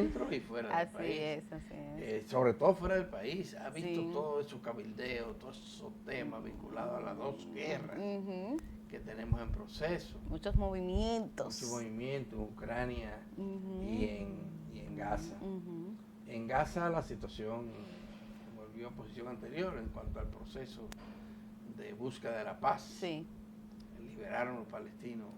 dentro y fuera del país. Así es. Sobre todo fuera del país, ha visto Sí. todo esos cabildeos, todos esos temas vinculados a las dos guerras Ujú. que tenemos en proceso. Muchos movimientos. Mucho movimiento en Ucrania Ujú. y en Gaza. Ujú. En Gaza la situación volvió a posición anterior en cuanto al proceso de búsqueda de la paz. Sí. Liberaron los palestinos.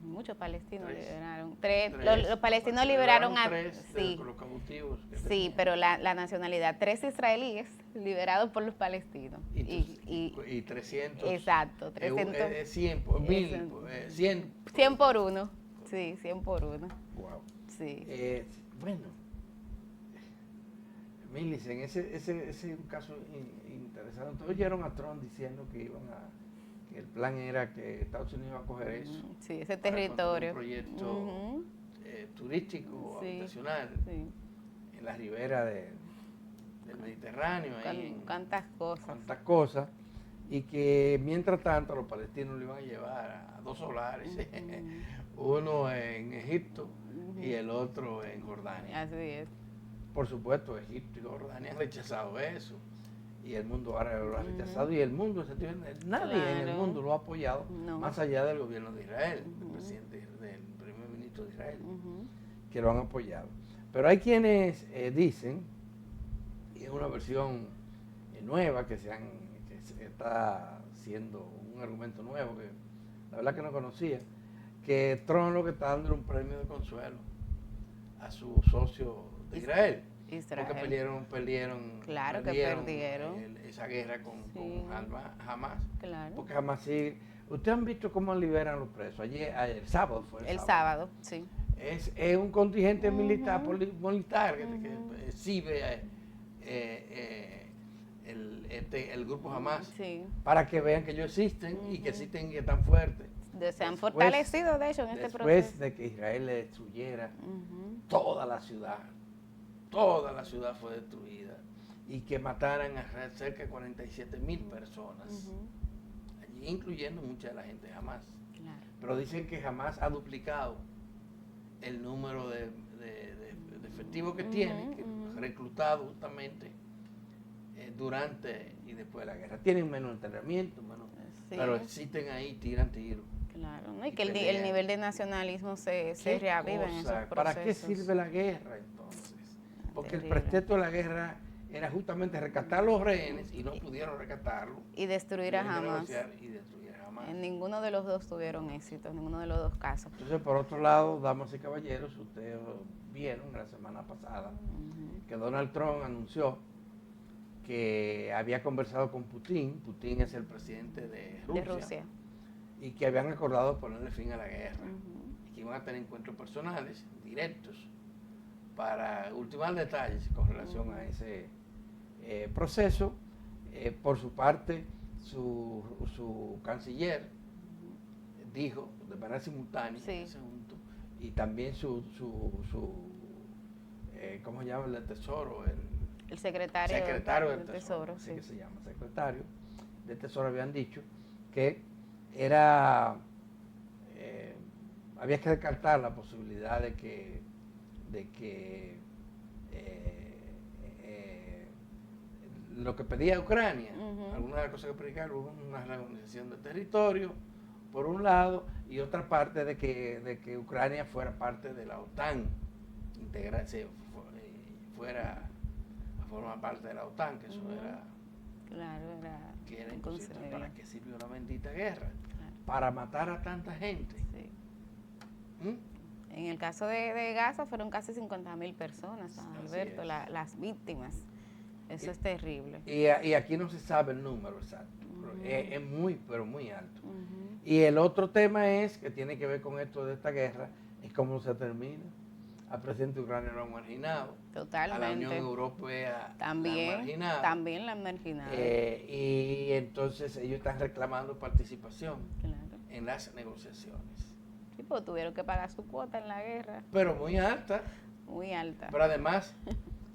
Muchos palestinos Tres. liberaron. Tres. Los palestinos liberaron a... tres Sí, de los cautivos que sí, tenían. pero la nacionalidad, 3 israelíes liberados por los palestinos. Y 300. Exacto, 300. 100 por 1000. 100. 100 por 1. Sí, 100 por 1. Wow. Sí. Bueno, Millicent, ese es un caso interesante. Entonces oyeron a Trump diciendo que que el plan era que Estados Unidos iba a coger eso. Sí, ese para territorio. un proyecto turístico, Sí, habitacional, sí. en la ribera del Mediterráneo. Cuántas cosas. Cuántas cosas. Y que mientras tanto los palestinos lo iban a llevar a 2 solares, uno en Egipto y el otro en Jordania. Así es. Por supuesto, Egipto y Jordania han rechazado eso, y el mundo árabe lo ha rechazado, y el mundo, nadie en el mundo lo ha apoyado, más allá del gobierno de Israel, del presidente, del primer ministro de Israel, que lo han apoyado. Pero hay quienes dicen, y es una versión nueva que se está haciendo un argumento nuevo, que la verdad que no conocía, que Trump lo que está dando es un premio de consuelo a su socio de Israel. Porque perdieron claro que perdieron esa guerra con Hamas. Claro. Porque Hamas sigue. ¿Ustedes han visto cómo liberan los presos? Ayer, el sábado fue. El sábado, sí. Es un contingente militar que exhibe el grupo Hamas, para que vean que ellos existen y que existen y que están fuertes. Se han fortalecido, de hecho, en este proceso. Después de que Israel le destruyera toda la ciudad fue destruida, y que mataran a cerca de 47,000 personas, allí incluyendo mucha de la gente de Hamas. Claro. Pero dicen que Hamas ha duplicado el número de efectivos que tiene, que reclutado justamente durante y después de la guerra. Tienen menos entrenamiento, pero existen ahí, tiran tiros. Claro, ¿no? Y que el nivel de nacionalismo se reaviva en esos procesos. ¿Para qué sirve la guerra entonces? Porque el pretexto de la guerra era justamente rescatar los rehenes, y no pudieron rescatarlo. Y destruir a Hamas. En ninguno de los dos tuvieron éxito, en ninguno de los dos casos. Entonces, por otro lado, damas y caballeros, ustedes vieron la semana pasada que Donald Trump anunció que había conversado con Putin. Putin es el presidente de Rusia. Y que habían acordado ponerle fin a la guerra. Y que iban a tener encuentros personales, directos, para ultimar detalles con relación a ese proceso. Por su parte, su canciller dijo de manera simultánea ese asunto, y también ¿cómo se llama? El del Tesoro, el secretario del Tesoro, así que se llama, secretario del Tesoro, habían dicho que había que descartar la posibilidad de que lo que pedía Ucrania, algunas de las cosas que pedía, una reorganización del territorio, por un lado, y otra parte de que Ucrania fuera parte de la OTAN, fuera a formar parte de la OTAN, que eso era... Claro, entonces, ¿para qué sirvió la bendita guerra? Claro. Para matar a tanta gente. Sí. En el caso de Gaza fueron casi 50,000 personas, Alberto, las víctimas. Eso es terrible. Y aquí no se sabe el número exacto. Es muy, pero muy alto. Y el otro tema es, que tiene que ver con esto de esta guerra, es cómo se termina. Al presidente de Ucrania lo han marginado. Totalmente. A la Unión Europea también, la han marginado. También la han marginado. Y entonces ellos están reclamando participación en las negociaciones. Sí, pues tuvieron que pagar su cuota en la guerra. Pero muy alta. Muy alta. Pero además,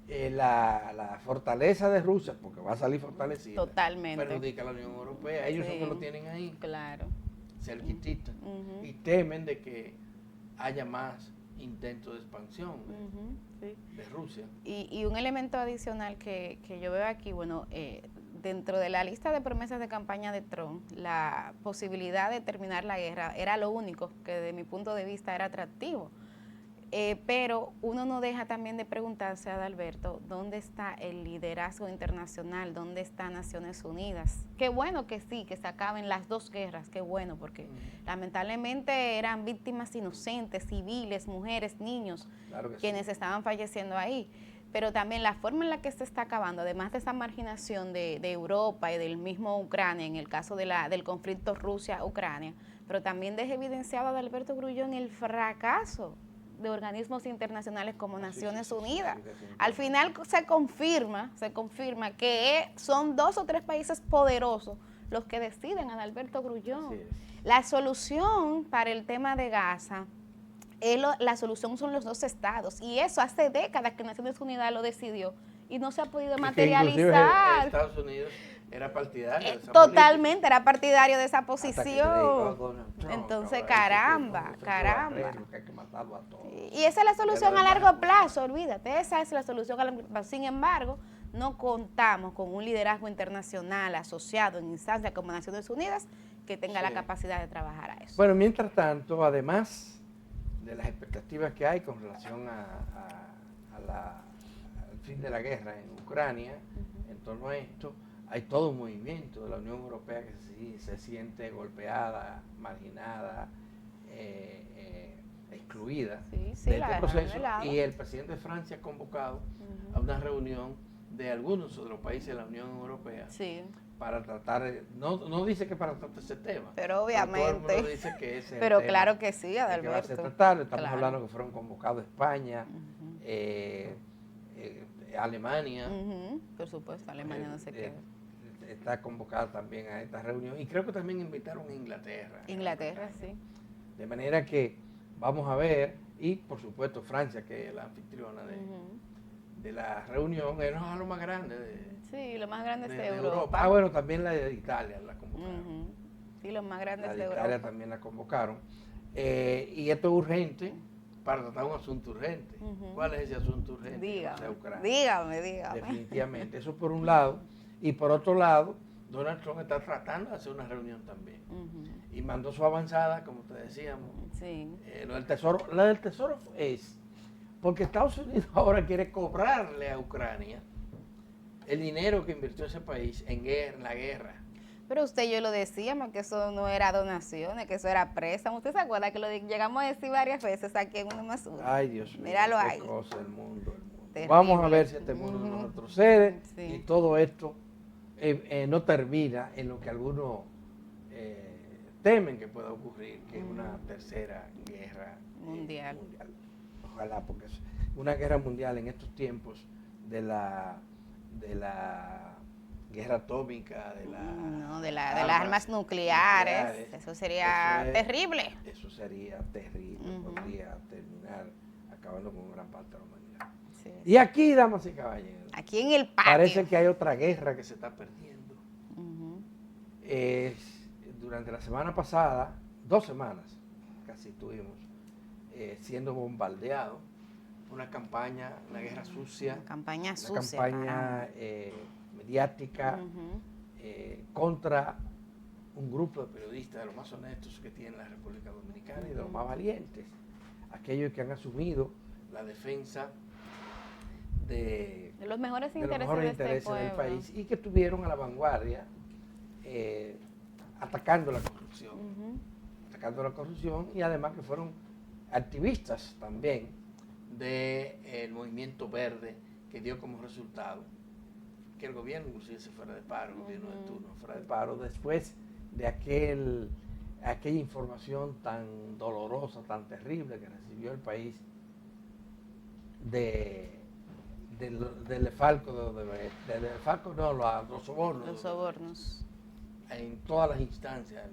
la fortaleza de Rusia, porque va a salir fortalecida, totalmente, perjudica a la Unión Europea. Ellos son que lo tienen ahí. Claro. Cerquitita. Y temen de que haya más intento de expansión de Rusia. Y un elemento adicional que yo veo aquí, bueno, dentro de la lista de promesas de campaña de Trump, la posibilidad de terminar la guerra era lo único que desde mi punto de vista era atractivo. Pero uno no deja también de preguntarse, Adalberto, ¿dónde está el liderazgo internacional? ¿Dónde está Naciones Unidas? Qué bueno que sí, que se acaben las dos guerras, qué bueno, porque lamentablemente eran víctimas inocentes, civiles, mujeres, niños, claro quienes estaban falleciendo ahí. Pero también la forma en la que se está acabando, además de esa marginación de Europa y del mismo Ucrania, en el caso del conflicto Rusia-Ucrania, pero también deja evidenciado, Adalberto Grullón, el fracaso de organismos internacionales como Naciones Unidas. Al final se confirma que son 2 o 3 países poderosos los que deciden, Adalberto Grullón. La solución para el tema de Gaza, la solución son los 2 estados, y eso hace décadas que Naciones Unidas lo decidió y no se ha podido materializar. Estados Unidos era partidario de esa totalmente política. Era partidario de esa posición. Entonces, caramba. Y esa es la solución a largo plazo, olvídate, esa es la solución a largo plazo. Sin embargo, no contamos con un liderazgo internacional asociado en instancias como Naciones Unidas que tenga la capacidad de trabajar a eso. Bueno, mientras tanto, además de las expectativas que hay con relación al fin de la guerra en Ucrania, en torno a esto, hay todo un movimiento de la Unión Europea que sí se siente golpeada, marginada, excluida de este proceso, y el presidente de Francia ha convocado a una reunión de algunos de los países de la Unión Europea para tratar, no dice que para tratar ese tema, pero obviamente, todo el mundo dice que ese pero tema claro que sí, Adalberto, que va a ser tratado. Estamos hablando que fueron convocados España, Alemania, por supuesto, Alemania no se queda. Está convocada también a esta reunión, y creo que también invitaron a Inglaterra. Sí. De manera que vamos a ver, y por supuesto Francia, que es la anfitriona de la reunión, es lo más grande lo más grande de Europa. Bueno, también la de Italia la convocaron. Sí, los más grandes de Italia Europa. también la convocaron. Y esto es urgente, para tratar un asunto urgente. ¿Cuál es ese asunto urgente? Dígame. Definitivamente, eso por un lado. Y por otro lado, Donald Trump está tratando de hacer una reunión también. Y mandó su avanzada, como te decíamos. Lo del tesoro es porque Estados Unidos ahora quiere cobrarle a Ucrania el dinero que invirtió ese país en la guerra. Pero yo lo decíamos, que eso no era donaciones, que eso era préstamo. ¿Usted se acuerda que lo llegamos a decir varias veces aquí en Uno Más Uno? Ay, Dios mío, míralo qué ahí. cosa, el mundo. Terrible. Vamos a ver si este mundo no retrocede y todo esto no termina en lo que algunos temen que pueda ocurrir, que es una tercera guerra mundial. Ojalá, porque es una guerra mundial en estos tiempos de la guerra atómica, de las armas nucleares. Eso sería terrible. Eso sería terrible, podría terminar acabando con gran parte de la humanidad. Y aquí, damas y caballeros, aquí en el patio, parece que hay otra guerra que se está perdiendo. Durante la semana pasada, 2 semanas casi tuvimos, siendo bombardeados, una guerra sucia, una campaña mediática contra un grupo de periodistas de los más honestos que tiene la República Dominicana y de los más valientes, aquellos que han asumido la defensa de los mejores intereses del país y que estuvieron a la vanguardia atacando la corrupción, y además que fueron activistas también del movimiento verde, que dio como resultado que el gobierno inclusive se fuera de paro, el gobierno de turno fuera de paro, después de aquella información tan dolorosa, tan terrible que recibió el país del falco, los sobornos. Los sobornos. En todas las instancias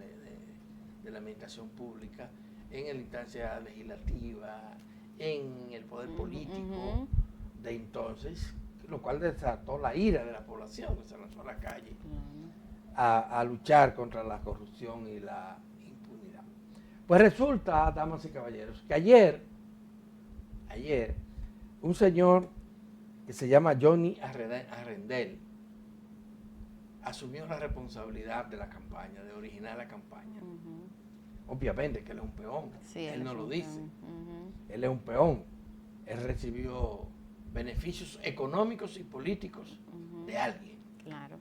de la administración pública, en la instancia legislativa, en el poder político de entonces, lo cual desató la ira de la población que se lanzó a la calle a luchar contra la corrupción y la impunidad. Pues resulta, damas y caballeros, que ayer ayer, un señor que se llama Johnny Arrendel asumió la responsabilidad de la campaña, de originar la campaña. Obviamente que él es un peón, sí, él no lo dice, él es un peón, él recibió beneficios económicos y políticos de alguien. Claro.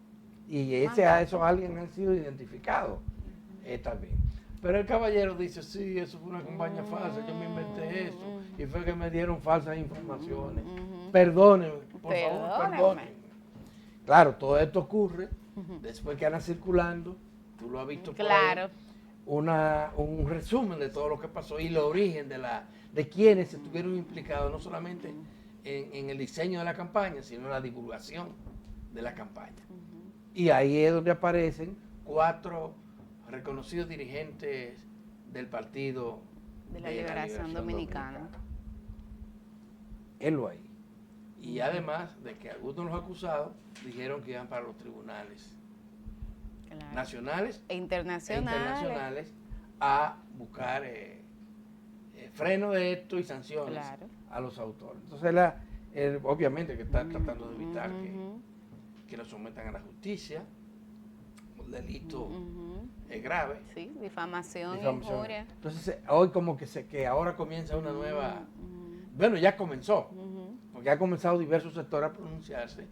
Y esos alguien han sido identificados también. Pero el caballero dice, sí, eso fue una campaña falsa, yo me inventé eso, y fue que me dieron falsas informaciones. Perdónenme, por favor, perdónenme. Claro, todo esto ocurre después que anda circulando, tú lo has visto por ahí, un resumen de todo lo que pasó y el origen de quienes estuvieron implicados, no solamente en el diseño de la campaña, sino en la divulgación de la campaña. Y ahí es donde aparecen 4 reconocidos dirigentes del Partido de la Liberación Dominicana. Él ahí. Y además de que algunos de los acusados dijeron que iban para los tribunales nacionales e internacionales a buscar freno de esto y sanciones a los autores. Entonces, obviamente que está tratando de evitar que lo sometan a la justicia, un delito grave. Sí, difamación y injuria. Entonces, hoy como que ahora comienza una nueva... Bueno, ya comenzó, porque ha comenzado diversos sectores a pronunciarse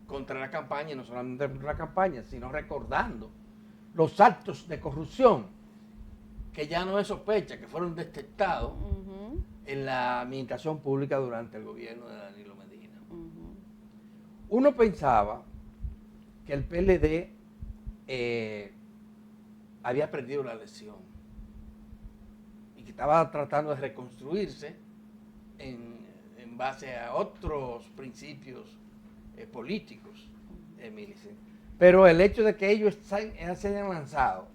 contra la campaña, y no solamente contra la campaña, sino recordando los actos de corrupción que ya no es sospecha, que fueron detectados en la administración pública durante el gobierno de Danilo Medina. Uno pensaba que el PLD había perdido la lección y que estaba tratando de reconstruirse en base a otros principios políticos, pero el hecho de que ellos se hayan lanzado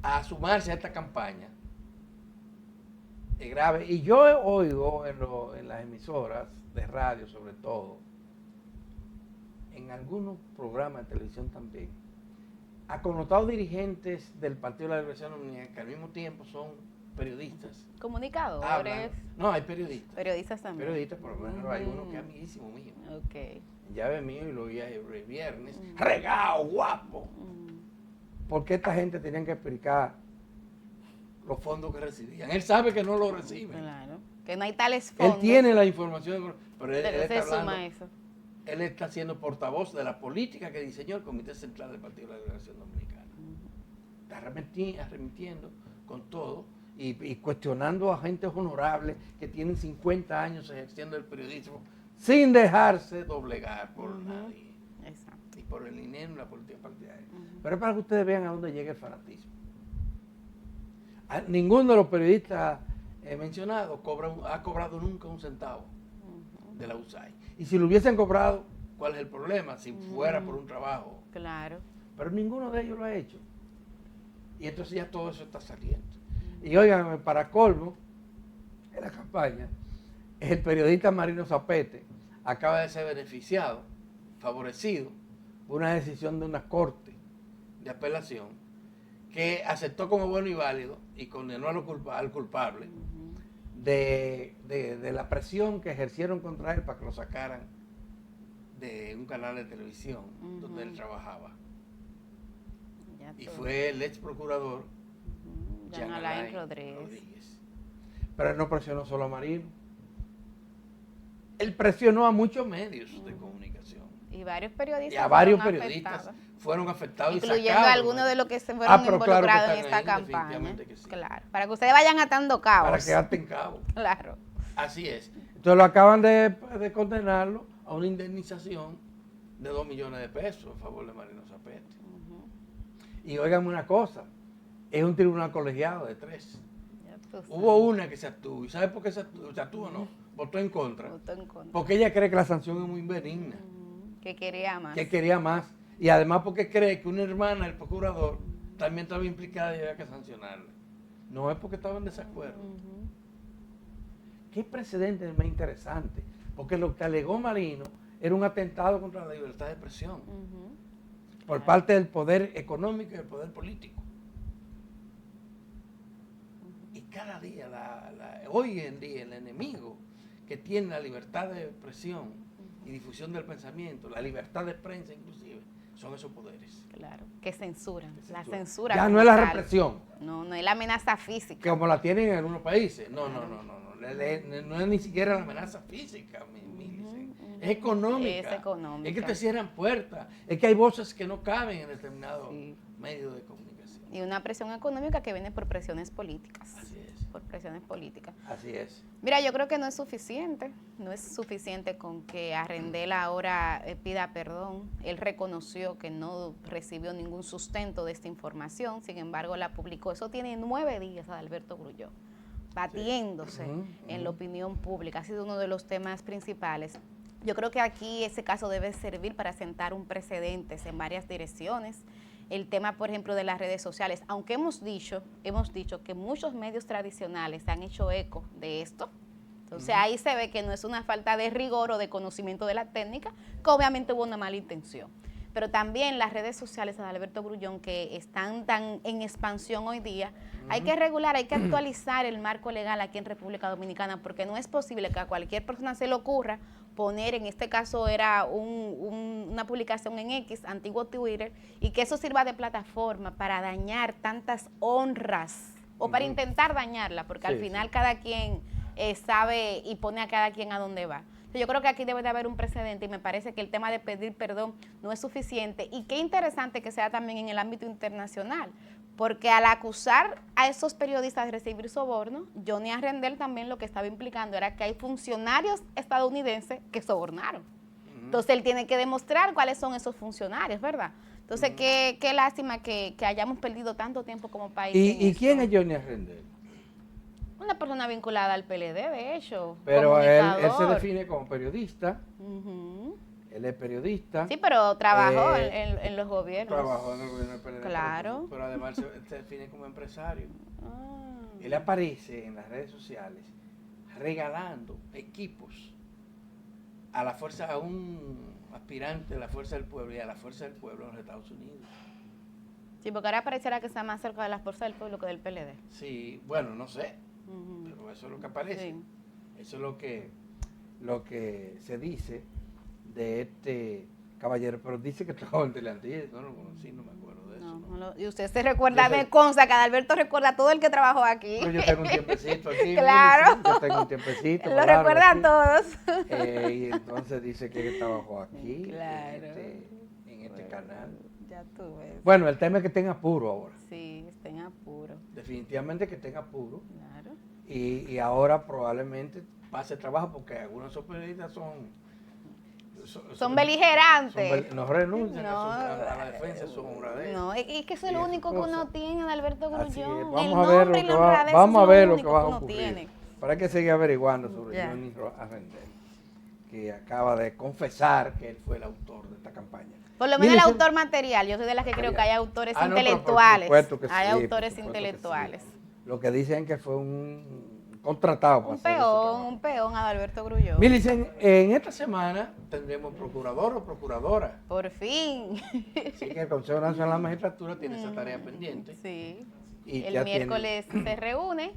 a sumarse a esta campaña es grave. Y yo oigo en las emisoras de radio, sobre todo, en algunos programas de televisión también, a connotados dirigentes del Partido de la Liberación Dominicana, que al mismo tiempo son periodistas. Comunicadores. Hablan. No, hay periodistas. Periodistas también. Periodistas, por lo menos hay uno que es amiguísimo mío. Ok. Llave mío y lo vi el viernes. Regao, guapo. ¿Por qué esta gente tenía que explicar los fondos que recibían? Él sabe que no lo reciben. Claro. Que no hay tales fondos. Él tiene la información, pero él está suma hablando, eso. Él está siendo portavoz de la política que diseñó el Comité Central del Partido de la Liberación Dominicana. Está arremetiendo con todo y cuestionando a gente honorable que tienen 50 años ejerciendo el periodismo sin dejarse doblegar por nadie. Exacto. Y por el dinero y la política partidaria. Pero es para que ustedes vean a dónde llega el fanatismo. Ninguno de los periodistas mencionados ha cobrado nunca un centavo de la USAID. Y si lo hubiesen cobrado, ¿cuál es el problema? Si fuera por un trabajo. Claro. Pero ninguno de ellos lo ha hecho. Y entonces ya todo eso está saliendo. Y oigan, para colmo, en la campaña, el periodista Marino Zapete acaba de ser beneficiado, favorecido, por una decisión de una corte de apelación que aceptó como bueno y válido y condenó al culpable de la presión que ejercieron contra él para que lo sacaran de un canal de televisión donde él trabajaba. Y fue el ex procurador Jean Alain Rodríguez. Pero él no presionó solo a Marino. Él presionó a muchos medios de comunicación. Y varios periodistas. Y a varios periodistas fueron afectados. Incluyendo a algunos de los que se fueron involucrados en esta campaña. Que sí. Claro. Para que ustedes vayan atando cabos. Para que aten cabos. Claro. Así es. Entonces lo acaban de condenarlo a una indemnización de 2 millones de pesos a favor de Marino Zapete. Y óigame una cosa, es un tribunal colegiado de 3. Hubo una que se abstuvo. ¿Y sabe por qué se abstuvo o no? Votó en contra. Porque ella cree que la sanción es muy benigna. Que quería más. Que quería más. Y además porque cree que una hermana del procurador también estaba implicada y había que sancionarla. No es porque estaba en desacuerdo. Qué precedente más interesante. Porque lo que alegó Marino era un atentado contra la libertad de expresión. Por parte del poder económico y del poder político. Y cada día, hoy en día, el enemigo que tiene la libertad de expresión y difusión del pensamiento, la libertad de prensa inclusive, son esos poderes. Claro, que censuran. La censura. Ya no es la represión. No es la amenaza física. Como la tienen en algunos países. No. No es ni siquiera la amenaza física, es económica. Es económica. Es que te cierran puertas. Es que hay voces que no caben en determinados medios de comunicación. Y una presión económica que viene por presiones políticas. Así es. Por presiones políticas. Así es. Mira, yo creo que no es suficiente con que Arrendel ahora pida perdón. Él reconoció que no recibió ningún sustento de esta información, sin embargo la publicó. Eso tiene 9 días, Adalberto Grullón, batiéndose en la opinión pública. Ha sido uno de los temas principales. Yo creo que aquí ese caso debe servir para sentar un precedente en varias direcciones. El tema, por ejemplo, de las redes sociales, aunque hemos dicho que muchos medios tradicionales han hecho eco de esto, entonces ahí se ve que no es una falta de rigor o de conocimiento de la técnica, que obviamente hubo una mala intención. Pero también las redes sociales, Adalberto Grullón, que están tan en expansión hoy día, hay que regular, hay que actualizar el marco legal aquí en República Dominicana, porque no es posible que a cualquier persona se le ocurra poner, en este caso era una publicación en X, antiguo Twitter, y que eso sirva de plataforma para dañar tantas honras, o para intentar dañarla, porque al final cada quien sabe y pone a cada quien a dónde va. Yo creo que aquí debe de haber un precedente y me parece que el tema de pedir perdón no es suficiente, y qué interesante que sea también en el ámbito internacional, porque al acusar a esos periodistas de recibir soborno, Johnny Arrendel también lo que estaba implicando era que hay funcionarios estadounidenses que sobornaron. Entonces él tiene que demostrar cuáles son esos funcionarios, ¿verdad? Entonces qué lástima que hayamos perdido tanto tiempo como país. ¿Y quién es Johnny Arrendel? Una persona vinculada al PLD, de hecho. Pero él se define como periodista. Él es periodista. Sí, pero trabajó en los gobiernos. Trabajó en el gobierno del PLD. Claro. Pero además se define como empresario. Él aparece en las redes sociales regalando equipos a un aspirante de la Fuerza del Pueblo y a la Fuerza del Pueblo en los Estados Unidos. Sí, porque ahora pareciera que está más cerca de la Fuerza del Pueblo que del PLD. Sí, bueno, no sé, pero eso es lo que aparece. Sí. Eso es lo que se dice de este caballero, pero dice que trabajó en Teleantí, no lo conocí, no me acuerdo de eso. No. Y usted se recuerda, me consta que Adalberto recuerda a todo el que trabajó aquí. Pero yo tengo un tiempecito aquí. Claro. Yo tengo un tiempecito. Lo recuerdan todos. Y entonces dice que trabajó aquí, claro. en este canal. Ya tú ves. Bueno, el tema es que estén apuro ahora. Sí, estén apuro. Definitivamente que estén apuro. Claro. Y ahora probablemente pase trabajo porque algunos periodistas son beligerantes. No renuncian a la defensa, son honradez. No, es que eso es lo único que uno tiene, Adalberto Grullón. Vamos a ver lo que va a ocurrir. Pero hay que seguir averiguando sobre Johnny Arrendel, que acaba de confesar que él fue el autor de esta campaña. Por lo menos el autor material. Yo soy de las que creo que hay autores intelectuales. Hay autores intelectuales. Lo que dicen que fue un contratado. Un peón, Adalberto Grullón. Milicen, en esta semana tendremos procurador o procuradora. Por fin. Así que el Consejo Nacional de la Magistratura tiene esa tarea pendiente. Sí. Y el miércoles se reúne,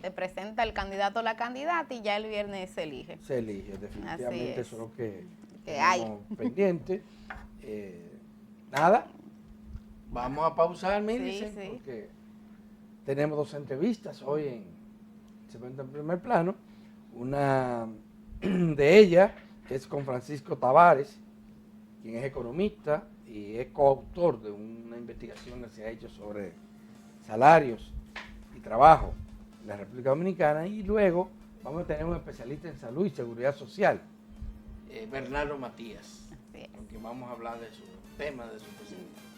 se presenta el candidato o la candidata y ya el viernes se elige. Se elige, definitivamente. Eso es lo que hay pendiente. Nada, vamos a pausar, Milicen, porque tenemos 2 entrevistas hoy se cuenta en primer plano. Una de ellas es con Francisco Tavares, quien es economista y es coautor de una investigación que se ha hecho sobre salarios y trabajo en la República Dominicana, y luego vamos a tener un especialista en salud y seguridad social, Bernardo Matías, con quien vamos a hablar de su tema, de su presentación.